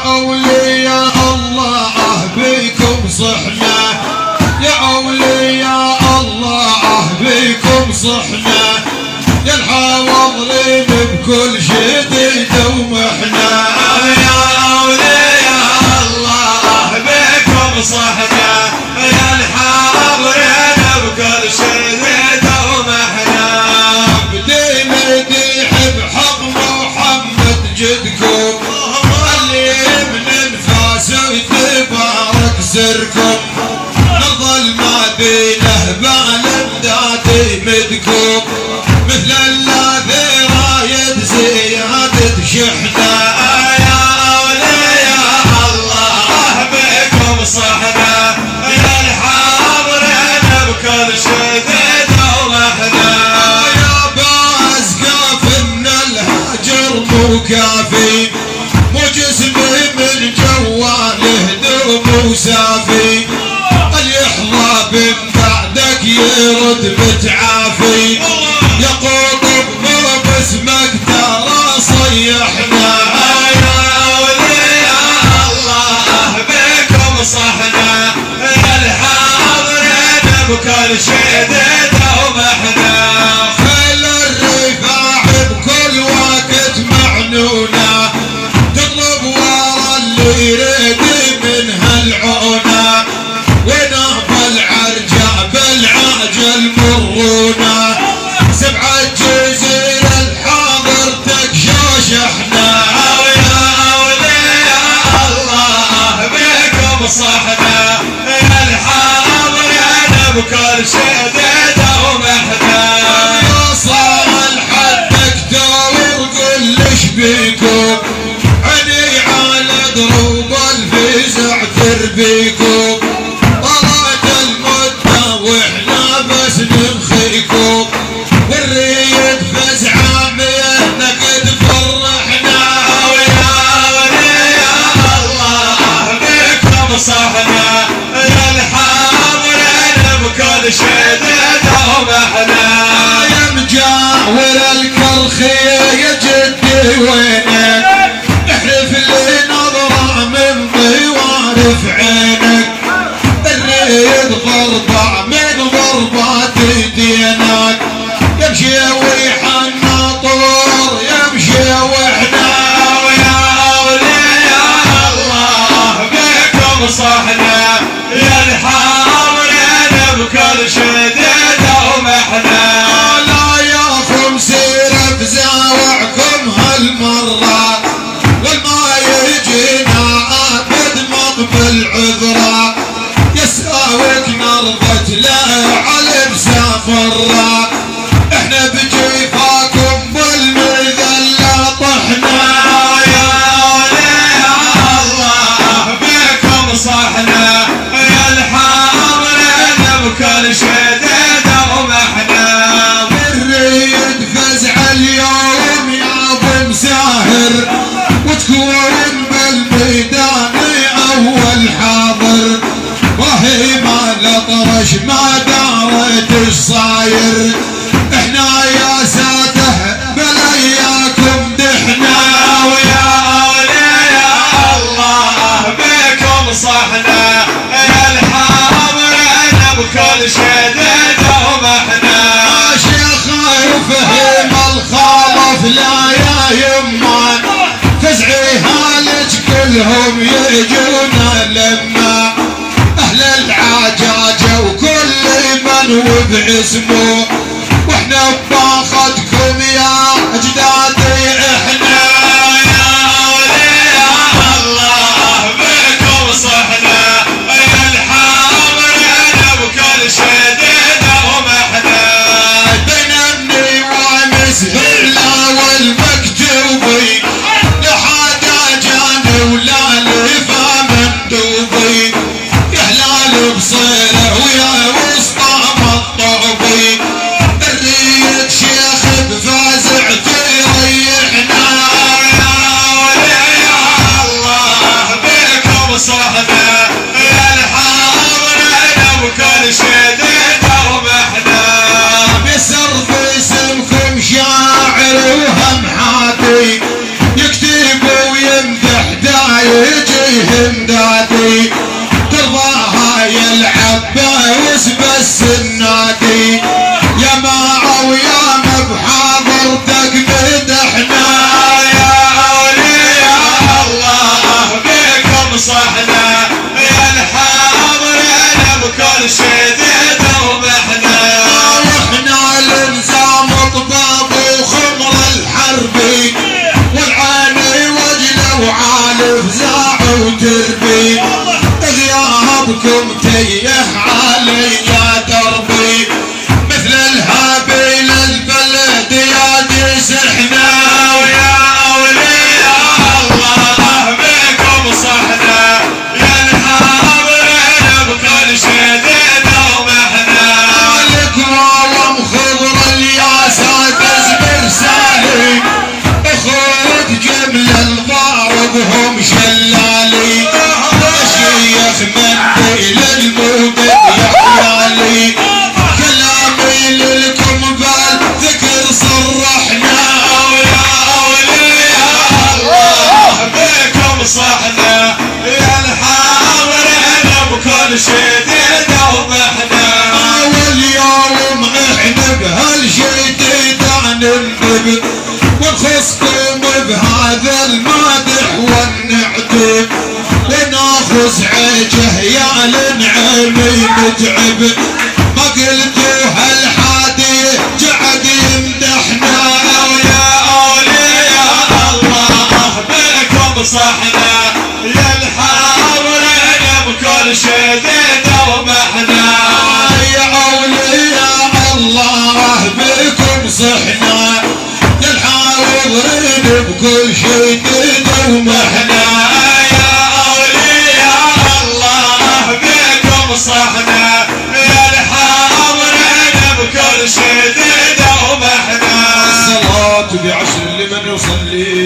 أولياء الله بكم صحنا، يا أولياء الله بكم صحنا، يا الحواضرين بكل شديد ومحنة. يا أولياء الله بكم صحنا، يا الحاضرين بكل شديد ومحنة. بدي مديح بحق محمد جدكم اللي من انفاسه يتبارك سركم، نظل ما بينه بالامداد مدكم مثل الذي رايد زيادة شحنة. يا أولياء الله بكم صحنا، يا الحاضرين بكل شديد ومحنة. يا باز كاف ان الهجر مو كافي، مو جسمي من جواله دوم وسافي، اللي يحظى من بعدك يرد متعافي، يا قطب مو باسمك ترى صيحنا. يا أولياء الله بكم صحنا، يا الحاضرين بكل شديد ومحنة. خيل الرفاع بكل وقت معنونة، تطلب ورا اللي يريد منها العونة، ونهب العرجة بالعاجل مرونة، سبعة جزير الحاضر تكشوش احنا. يا أولياء الله بكم صحنا، يا الحاضرين بكل شديد ومحنة. يا صار حدك دور قل ليش بيكم، عيني على دروب الفزع تربيكم، طلعت المدة واحنا بس نمخيكم، والريد فزعة ميهنك تفرحنا. يا أولياء الله بكم صحنا، يا الحاضرين بكل شديد ومحنة. يا مجاور الكرخية يا جدي وينك، احرف لي نظرة من ضوار في عينك، الريد ضربة من ضربات دينك، يمشي ويحنى طور يمشي واحنا. يا أولياء الله بكم صحنا، يا الحاضرين بكل شديد ومحنة. لا ياكم سيرة بزاوعكم هالمرة، والما يجينا ابد مقبل عذرة، يساوك نرضت له على مسافرة، احنا بجيفاكم بالمذلة طحنا. يا أولياء الله بكم صحنا، يا الحاضرين بكل شديد ومحنة. الريد فزع اليوم يا ابو مساهر، وتكون بالميدان اول حاضر، وهي ما الاطرش ما دارت ايش صاير، احنا يا ساده بلاياكم دحنا. ويا أولياء الله بكم صحنا، يا الحاضرين بكل شديد ومحنة. شيخ وفهم الخالف لا يا يما، فزعي هالج كلهم يجونا لما، اهل العجاجة وكل من وباسمه، واحنا باخدكم يا اجدادي احنا. يا أولياء الله بكم صحنا، يا الحاضرين بكل شديد ومحنة. بنمني ومسهلا والمكتوبي، لحدا جاني ولا لفا مندوبي، يا هلال بصيره ويا وسطى الطوبي، الريد اندادي ترضاها يا العباس بس النادي يا معه ويا بحضرتك مدحنا يا أولياء الله بكم صحنا يا الحاضرين بكل شديد ومحنا واحنا الانزام طباب وخمر الحربي والعاني وجله وعالي فزاع وتربي غيابكم تيه علي يا دربي مثل الهابيل البلد يا جسحنا ويا أولياء الله بكم صحنا يا الحاضرين بكل شديد ومحنا الكرام خضر الياسات ازبر سالي اخوت جمل الضاربهم شلالي شيخ منديل المودد يا حيالي كلامي للكم بالذكر صرحنا ويا أولياء الله بكم صحنا يا الحاضرين بكل شديد ومحنا واليوم احنا بهالشديد نندب ونخصكم بهذا المادح والنعتب وناخذ عيجه يا النعيمي متعب ما قلتوا هالحادي قعد يمدحنا ويا أولياء الله بكم صحنا يا الحاضرين بكل شديد ومحنا يا اولياء الله بكم صحنا يا الحاضرين بكل شديد ومحنا يا أولياء الله بكم صحنا يا الحاضرين بكل شديد ومحنا الصلاة بعشر لمن يصلي